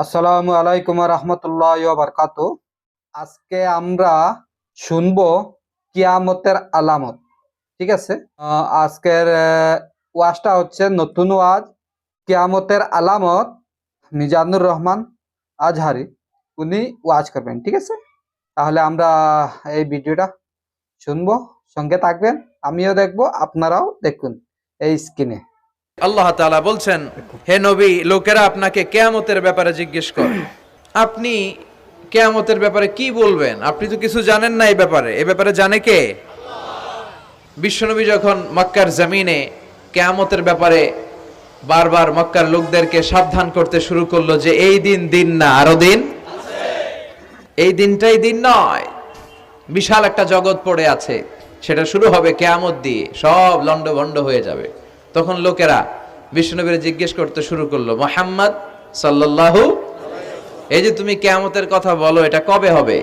আসসালামু আলাইকুম রহমতুল্লাহ বারকাত। আজকে আমরা শুনবো কিয়ামতের আলামত। ঠিক আছে, আজকের ওয়াজটা হচ্ছে নতুন ওয়াজ, কিয়ামতের আলামত। মিজানুর রহমান আজহারি উনি ওয়াজ করবেন। ঠিক আছে, তাহলে আমরা এই ভিডিওটা শুনবো, সঙ্গে থাকবেন, আমিও দেখবো, আপনারাও দেখুন এই স্ক্রিনে। আল্লাহ তাআলা বলছেন, হে নবী, লোকেরা আপনাকে কিয়ামতের ব্যাপারে জিজ্ঞেস করে, আপনি কিয়ামতের ব্যাপারে কি বলবেন? আপনি তো কিছু জানেন না এই ব্যাপারে জানে কে? বিশ্বনবী যখন মক্কার জমিনে কিয়ামতের ব্যাপারে বারবার মক্কার লোকদেরকে সাবধান করতে শুরু করলো যে এই দিন দিন না, আরো দিন আছে, এই দিনটাই দিন নয়, বিশাল একটা জগৎ পড়ে আছে, সেটা শুরু হবে কিয়ামত দিয়ে, সব লন্ডভন্ড হয়ে যাবে। তখন লোকেরা বিশ্বনবীর জিজ্ঞেস করতে শুরু করলো, মুহাম্মদ সাল্লাল্লাহু, এই যে তুমি কিয়ামতের কথা বলো, এটা কবে হবে?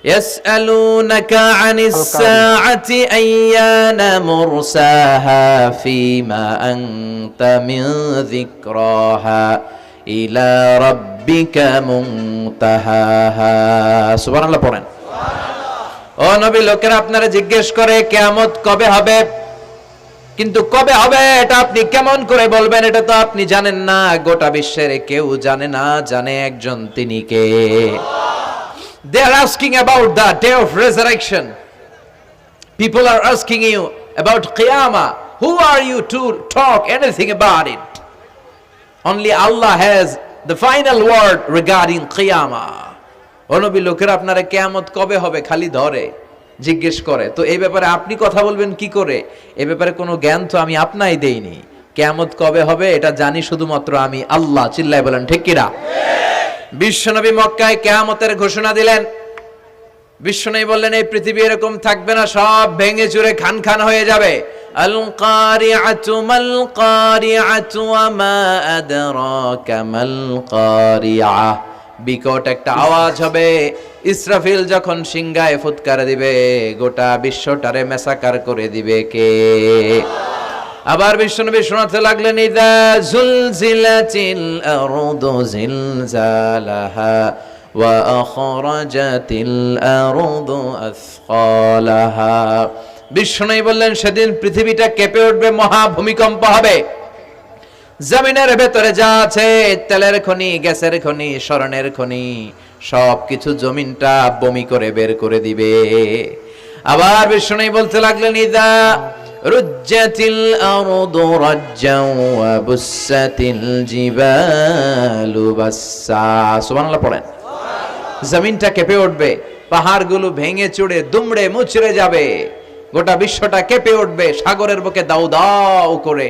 ইয়াসআলুনাকা আনিস সাআতি আইয়ানা মুরসাহা ফীমা আনতা মিন যিকরাহা ইলা রাব্বিকা মুনতাহাহা। সুবহানাল্লাহ পড়েন। ও নবী, লোকেরা আপনারা জিজ্ঞেস করে কিয়ামত কবে হবে, কিন্তু কবে হবে এটা আপনি কেমন করে বলবেন? এটা তো আপনি জানেন না, গোটা বিশ্বের কেউ জানে না, জানে একজন, তিনি কে? They are asking about the day of resurrection. People are asking you about Qiyamah. Who are you to talk anything about it? Only Allah has the final word regarding Qiyamah. ও নবী, লোকেরা আপনারা কিয়ামত কবে হবে খালি ধরে জিজ্ঞেস করে, তো এই ব্যাপারে আপনি কথা বলবেন কি করে? এই ব্যাপারে কোনো জ্ঞান তো আমি আপনাই দেইনি। কিয়ামত কবে হবে এটা জানি শুধুমাত্র আমি আল্লাহ। চিল্লায় বলেন ঠিক কিনা? বিশ্বনবী মক্কায় কিয়ামতের ঘোষণা দিলেন। বিশ্বনবী বললেন, এই পৃথিবী এরকম থাকবে না, সব ভেঙে চুরে খান খান হয়ে যাবে। আল কারিআতু মাল কারিআতু ওয়া মা আদরাকা মাল কারিআহ। বিকট একটা আওয়াজ হবে, ইসরাফিল যখন সিংহায় ফুৎকার দিবে, গোটা বিশ্বটারে মেসাকার করে দিবে কে? আবার বিশ্বনবী শোনাতে লাগলেন, ইযা জুলজিলাতিল আরদু জিলজালাহা ওয়া আখরাজাতিল আরদু আসকালাহা। বিশ্বনবী বললেন, সেদিন পৃথিবীটা কেঁপে উঠবে, মহা ভূমিকম্প হবে। জমিনের ভেতরে যা আছে, তেলের খনি, গ্যাসের খনি, স্বর্ণের খনি, সবকিছু জমিনটা বমি করে বের করে দিবে। আবার বিষ্ণু বলতে লাগলেন, ইদা রুজ্জাতিল আরদু রাজ্জাও ওয়া বুসাতিল জিবালু বাসসা। সুবহানাল্লাহ পড়েন। জমিনটা কেঁপে উঠবে, পাহাড়গুলো ভেঙে চুরে দুমড়ে মুচড়ে যাবে, গোটা বিশ্বটা কেঁপে উঠবে, সাগরের বুকে দাউ দাউ করে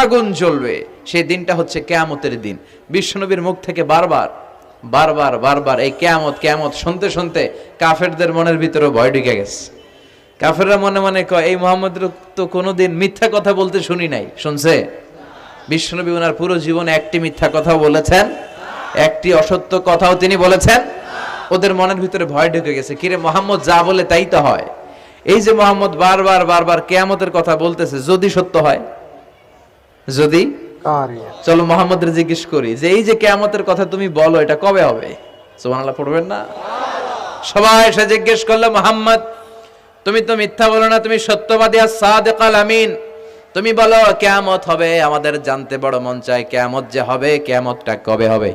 আগুন জ্বলবে। সেই দিনটা হচ্ছে কিয়ামতের দিন। বিশ্বনবীর মুখ থেকে বারবার বারবার বারবার এই কিয়ামত কিয়ামত শুনতে শুনতে কাফেরদের মনের ভিতরে ভয় ঢুকে গেছে। কাফেররা মনে মনে কয়, এই মুহাম্মদের তো কোনোদিন মিথ্যা কথা বলতে শুনি নাই। শুনছে? বিশ্বনবী ওনার পুরো জীবনে একটি মিথ্যা কথা বলেছেন, একটি অসত্য কথাও তিনি বলেছেন। ওদের মনের ভিতরে ভয় ঢুকে গেছে, কিরে মুহাম্মদ যা বলে তাই তো হয়। এই যে মুহাম্মদ বারবার বারবার কিয়ামতের কথা বলতেছে, যদি সত্য হয়, যদি, চলো মুহাম্মদের জিজ্ঞেস করি যে এই যে কিয়ামতের কথা তুমি বলো, এটা কবে হবে? সুবহানাল্লাহ পড়বেন না? সবাই এসে জিজ্ঞেস করলো, মুহাম্মদ তুমি তো মিথ্যা বলো না, তুমি সত্যবাদী আর সাদিকাল আমিন, তুমি বলো কিয়ামত হবে, আমাদের জানতে বড় মন চায় কিয়ামত যে হবে, কিয়ামতটা কবে হবে?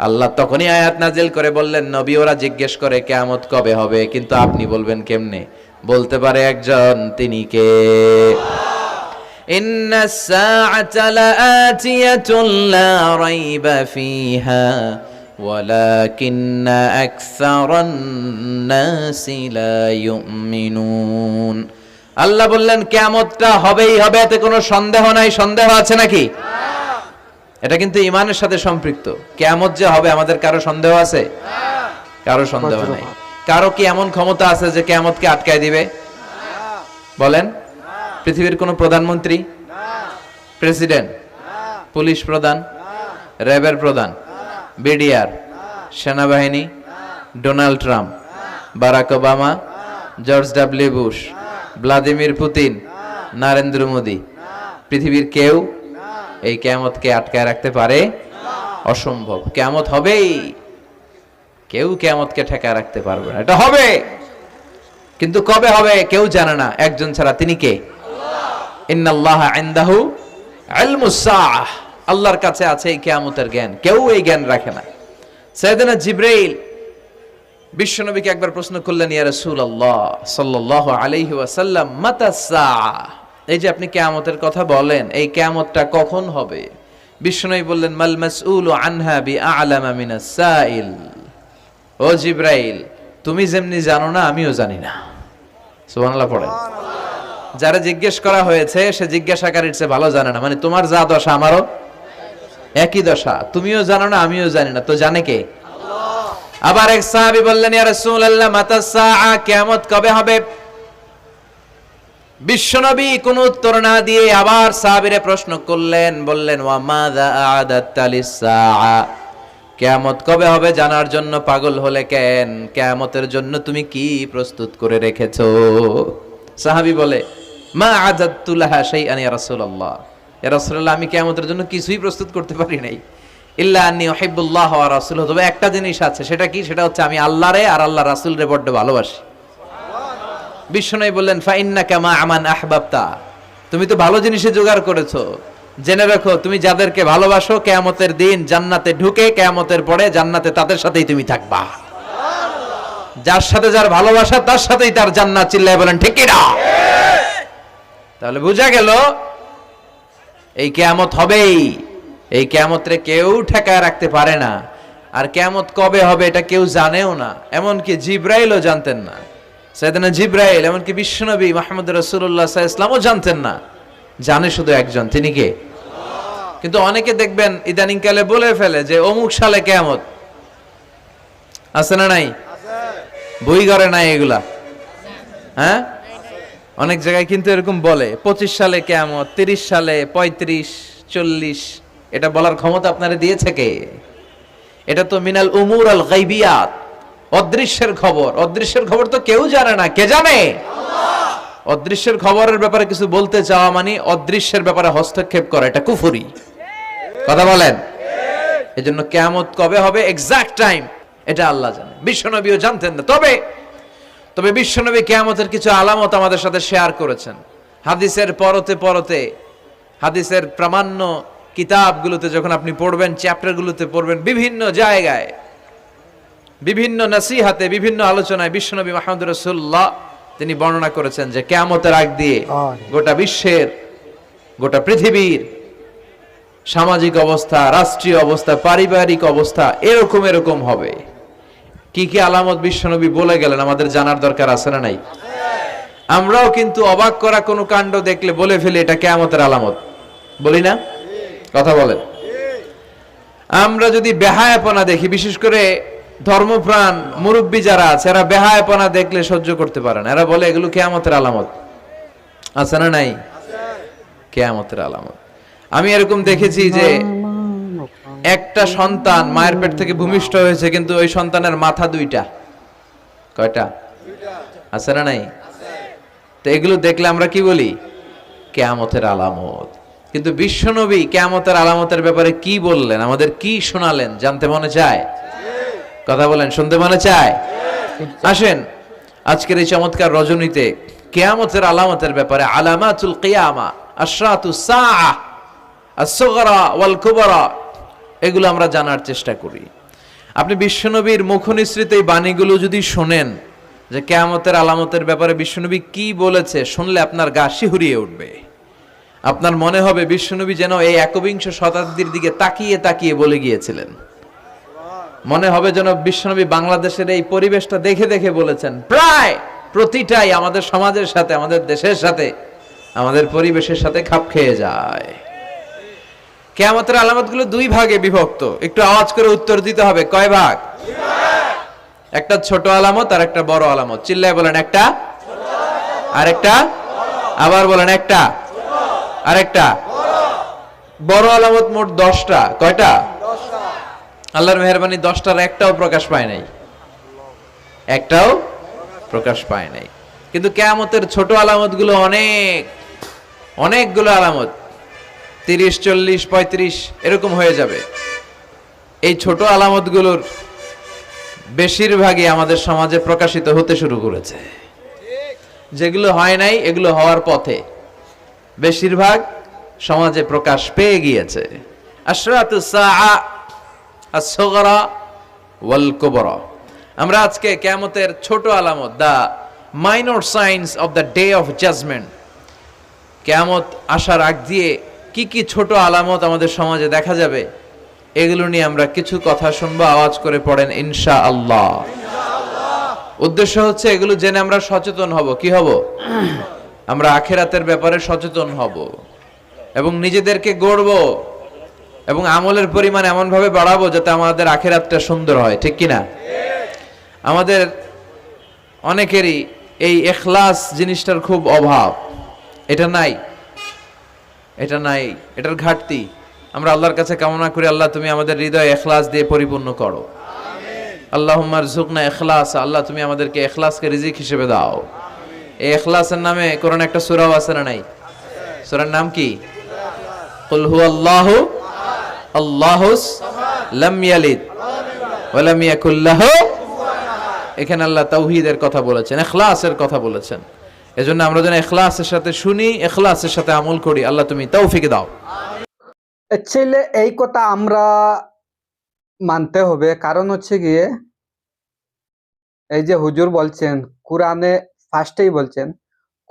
আল্লাহ তখনই আয়াত নাজিল করে বললেন, নবী ওরা জিজ্ঞেস করে কিয়ামত কবে হবে, কিন্তু আপনি বলবেন কেমনে? বলতে পারে একজন, তিনি কে? ইন্নাস সাআতা লাআতিয়াতুন লা রাইবা ফিহা ওয়ালাকিন্না আকসারান নাসি লা ইউমিনুন। আল্লাহ বললেন কিয়ামতটা হবেই হবে, এতে কোনো সন্দেহ নাই। সন্দেহ আছে নাকি? এটা কিন্তু ঈমানের সাথে সম্পৃক্ত। কিয়ামত যে হবে, আমাদের কারো সন্দেহ আছে? কারো সন্দেহ নাই। কারো কি এমন ক্ষমতা আছে যে কিয়ামতকে আটকায় দিবে? বলেন। পৃথিবীর কোন প্রধানমন্ত্রী, প্রেসিডেন্ট, পুলিশ প্রধান, র্যাবের প্রধান, বিডিআর, সেনাবাহিনী, Donald Trump, Barack Obama, George W Bush, Vladimir Putin, Narendra Modi, পৃথিবীর কেউ এই কিয়ামতকে আটকায় রাখতে পারে? অসম্ভব। কিয়ামত হবেই, কেউ কিয়ামতকে ঠেকায় রাখতে পারবে না। এটা হবে, কিন্তু কবে হবে কেউ জানে না, একজন ছাড়া, তিনি কে? ইন্নাল্লাহা ইনদাহু ইলমুস সাআহ, আল্লাহর কাছে আছে এই কিয়ামতের জ্ঞান, কেউ এই জ্ঞান রাখে না। সাইয়েদনা জিবরাইল বিশ্বনবীকে একবার প্রশ্ন করলেন, ইয়া রাসূলুল্লাহ সাল্লাল্লাহু আলাইহি ওয়াসাল্লাম, মাতাস সাআহ, এই যে আপনি কিয়ামতের কথা বলেন, এই কিয়ামতটা কখন হবে? বিশ্বনবী বললেন, মাল মাসউলু আনহা বিআলামা মিনাস সাইল। ও জিবরাইল, তুমি যেমনি জানো না আমিও জানি না। সুবহানাল্লাহ পড়েন। যারা জিজ্ঞেস করা হয়েছে সে জিজ্ঞাসাকারীর চেয়ে ভালো জানে না, মানে তোমার যা দশা আমারও একই দশা, তুমিও জানো না আমিও জানি না, তো জানে কে? আবার এক সাহাবী বললেন, ইয়া রাসূলুল্লাহ মাতাস সাআ, কিয়ামত কবে হবে? বিশ্বনবী কোনো উত্তর না দিয়ে আবার সাহাবীরে প্রশ্ন করলেন, বললেন, ওয়া মাযা আ'দাতা লিস সাআ, কিয়ামত কবে হবে জানার জন্য পাগল হলে কেন? কিয়ামতের জন্য তুমি কি প্রস্তুত করে রেখেছো? সাহাবী বলে, মা আ'দাতু লাহা শাইআন ইয়া রাসূলুল্লাহ, ইয়া রাসূলুল্লাহ আমি কিয়ামতের জন্য কিছুই প্রস্তুত করতে পারি নাই, ইল্লা আন্নী উহিব্বুল্লাহ ওয়া রাসূলুহু, তবে একটা জিনিস আছে, সেটা কি? সেটা হচ্ছে আমি আল্লাহরে আর আল্লাহর রাসূলরে বড় ভালোবাসি। বিশ্বনবী বললেন, ফা ইন্নাকা মা আমান আহবাবতা, তুমি তো ভালো জিনিসে জোগাড় করেছো, জেনে রাখো তুমি যাদেরকে ভালোবাসো কিয়ামতের দিন জান্নাতে ঢুকে কিয়ামতের পরে জান্নাতে তাদের সাথেই তুমি থাকবা। যার সাথে যার ভালোবাসা তার সাথেই তার জান্নাত। চিল্লায় বলেন ঠিক কি না? তাহলে বোঝা গেল এই কিয়ামত হবেই, এই কিয়ামতরে কেউ ঠেকায় রাখতে পারে না। আর কিয়ামত কবে হবে এটা কেউ জানেও না, এমনকি জিবরাইলও জানতেন না। সাইয়েদনা জিবরাইল, এমনকি বিশ্বনবী মুহাম্মদ রাসূলুল্লাহ সাল্লাল্লাহু আলাইহি ওয়াসাল্লামও জানতেন না, জানে শুধু একজন, তিনি কে? কিন্তু অনেকে দেখবেন ইদানিং কালে বলে ফেলে যে অমুক সালে কিয়ামত, আছে না নাই? বই ঘরে নাই এগুলা, হ্যাঁ অনেক জায়গায় কিন্তু এরকম বলে 25 সালে কিয়ামত, 30 সালে, 35, 40, এটা বলার ক্ষমতা আপনারা দিয়েছে কে? এটা তো মিনাল উমুর আল গায়বিয়াত, অদৃশ্যের খবর। অদৃশ্যের খবর তো কেউ জানে না, কে জানে? আল্লাহ। অদৃশ্যের খবরের ব্যাপারে কিছু বলতে চাওয়া মানে অদৃশ্যের ব্যাপারে হস্তক্ষেপ করা, এটা কুফরি। কথা বলেন। এজন্য কিয়ামত কবে হবে এক্সাক্ট টাইম এটা আল্লাহ জানে, বিশ্বনবীও জানতেন না। তবে বিশ্বনবী কিয়ামতের কিছু আলামত আমাদের সাথে শেয়ার করেছেন। হাদিসের পরতে পরতে, হাদিসের প্রামাণ্য কিতাবগুলোতে যখন আপনি পড়বেন, চ্যাপ্টারগুলোতে পড়বেন, বিভিন্ন জায়গায়, বিভিন্ন নসিহাতে, বিভিন্ন আলোচনায় বিশ্বনবী মুহাম্মদ রাসূলুল্লাহ তিনি বর্ণনা করেছেন যে কিয়ামতের আগ দিয়ে গোটা বিশ্বের, গোটা পৃথিবীর সামাজিক অবস্থা, রাষ্ট্রীয় অবস্থা, পারিবারিক অবস্থা এরকম হবে। কি কি আলামত বিশ্বনবী বলে গেলেন আমাদের জানার দরকার আছে না নাই? আমরাও কিন্তু অবাক করা কোনো কাণ্ড দেখলে বলে ফেলি এটা কিয়ামতের আলামত, বলি না? কথা বলেন। আমরা যদি বেহায়াপনা দেখি, বিশেষ করে ধর্মপ্রাণ মুরব্বী যারা আছে, এরা বেহায়াপনা দেখলে সহ্য করতে পারে না, এরা বলে এগুলো কিয়ামতের আলামত, আছে না নাই? কিয়ামতের আলামত। আমি এরকম দেখেছি যে একটা সন্তান মায়ের পেট থেকে ভূমিষ্ঠ হয়েছে, কিন্তু ওই সন্তানের মাথা দুইটা। কয়টা? আছে না নাই? তো এগুলো দেখলে আমরা কি বলি? কিয়ামতের আলামত। কিন্তু বিশ্বনবী কিয়ামতের আলামতের ব্যাপারে কি বললেন, আমাদের কি শোনালেন, জানতে মনে চায়? কথা বলেন, শুনতে মনে চায়? আসেন আজকের এই চমৎকার রজনীতে কিয়ামতের আলামতের ব্যাপারে, আলামাতুল কিয়ামা, আশরাতুস সাআহ, আস-সুগরা ওয়াল কুবরা, এগুলো আমরা জানার চেষ্টা করি। আপনি বিশ্বনবীর মুখনিসৃত এই বাণীগুলো যদি শোনেন যে কিয়ামতের আলামতের ব্যাপারে বিশ্বনবী কি বলেছে, শুনলে আপনার গা শিহরিয়ে উঠবে। আপনার মনে হবে বিশ্বনবী যেন এই একবিংশ শতাব্দীর দিকে তাকিয়ে তাকিয়ে বলে গিয়েছিলেন। মনে হবে যেন বিশ্বনবী বাংলাদেশের এই পরিবেশটা দেখে দেখে বলেছেন। প্রায় প্রতিটাই আমাদের সমাজের সাথে, আমাদের দেশের সাথে, আমাদের পরিবেশের সাথে খাপ খেয়ে যায়। কিয়ামতের আলামতগুলো দুই ভাগে বিভক্ত। একটু আওয়াজ করে উত্তর দিতে হবে, কয় ভাগ? একটা ছোট আলামত আর একটা বড় আলামত। চিল্লায় বলেন একটা, আর একটা, আবার বলেন একটা, আর একটা। বড় আলামত মোট 10টা। কয়টা? আল্লাহর মেহেরবানি 10টার একটাও প্রকাশ পায় নাই, একটাও প্রকাশ পায় নাই। কিন্তু কিয়ামতের ছোট আলামতগুলো অনেকগুলো আলামত, 30, 40, 35 এরকম হয়ে যাবে। এই ছোট আলামতগুলোর বেশিরভাগই আমাদের সমাজে প্রকাশিত হতে শুরু করেছে। যেগুলো হয় নাই এগুলো হওয়ার পথে, বেশিরভাগ সমাজে প্রকাশ পেয়ে গিয়েছে। আশরাতুস সাআ আস-সুগরা ওয়াল কুবরা। আমরা আজকে কিয়ামতের ছোট আলামত, the minor signs of the day of judgement, কিয়ামত আসার আগ দিয়ে কি কি ছোট আলামত আমাদের সমাজে দেখা যাবে, এগুলো নিয়ে আমরা কিছু কথা শুনবো। আওয়াজ করে পড়েন ইনশাআল্লাহ। উদ্দেশ্য হচ্ছে এগুলো জেনে আমরা সচেতন হব। কি হব? আমরা আখিরাতের ব্যাপারে সচেতন হব এবং নিজেদেরকে গড়ব এবং আমলের পরিমাণ এমন ভাবে বাড়াবো যাতে আমাদের আখিরাতটা সুন্দর হয়। ঠিক কিনা? আমাদের অনেকেরই এই ইখলাস জিনিসটার খুব অভাব। এটা নাই, এটার ঘাটতি। আমরা আল্লাহর কাছে কামনা করি, আল্লাহ তুমি আমাদের হৃদয় ইখলাস দিয়ে পরিপূর্ণ করো। আল্লাহুম্মা রযুকনা ইখলাস। আল্লাহ তুমি আমাদেরকে ইখলাসকে রিজিক হিসেবে দাও। এই ইখলাসের নামে কোরআনে একটা সূরাও আছে না নাই? সূরার নাম কি? কুল হুয়াল্লাহু আল্লাহুস লাম ইয়ালিদ ওয়া লাম ইয়াকুল লাহু। এখানে আল্লাহ তাওহীদের কথা বলেছেন, ইখলাসের কথা বলেছেন। এজন্য আমরা যেন ইখলাসের সাথে শুনি, ইখলাসের সাথে আমল করি। আল্লাহ তুমি তৌফিক দাও। ছেলে এই কথা আমরা মানতে হবে, কারণ হচ্ছে গিয়ে এই যে হুজুর বলছেন, কোরআনে ফার্স্টেই বলছেন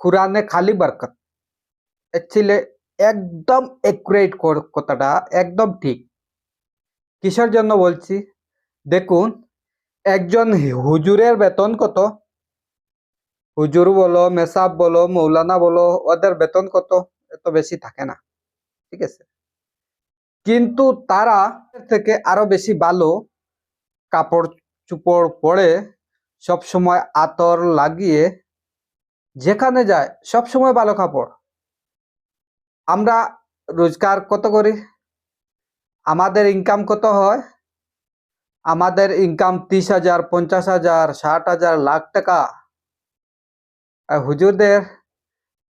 কোরআনে খালি বরকত। ছেলে একদম একুরেট কথাটা, একদম ঠিক। কিসের জন্য বলছি? দেখুন, একজন হুজুরের বেতন কত? হুজুর বলো, মেসাব বলো, মৌলানা বলো, ওদের বেতন কত? এত বেশি থাকে না, ঠিক আছে? কিন্তু তারা থেকে আরো বেশি ভালো কাপড় চোপড় পরে, সব সময় আতর লাগিয়ে যেখানে যায় সব সময় ভালো কাপড়। আমরা রোজগার কত করি? আমাদের ইনকাম কত হয়? আমাদের ইনকাম 30,000, 50,000, 60,000, লাখ টাকা। আর হুজুরদের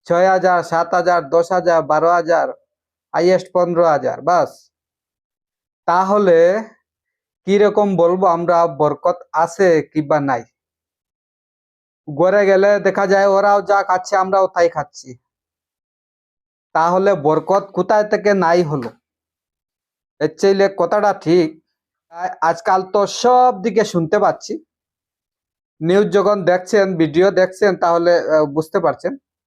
6,000, 7,000, 10,000, 12,000, হাইয়েস্ট 15,000, বাস। তাহলে কিরকম বলবো আমরা বরকত আছে কিংবা নাই? ঘরে গেলে দেখা যায় ওরাও যা খাচ্ছে আমরাও তাই খাচ্ছি। তাহলে বরকত কোথায় থেকে নাই হলো? এর চাইলে কথাটা ঠিক। আজকাল তো সব দিকে শুনতে পাচ্ছি। নিউজ যখন দেখছেন, ভিডিও দেখছেন, তাহলে বুঝতে পারছেন।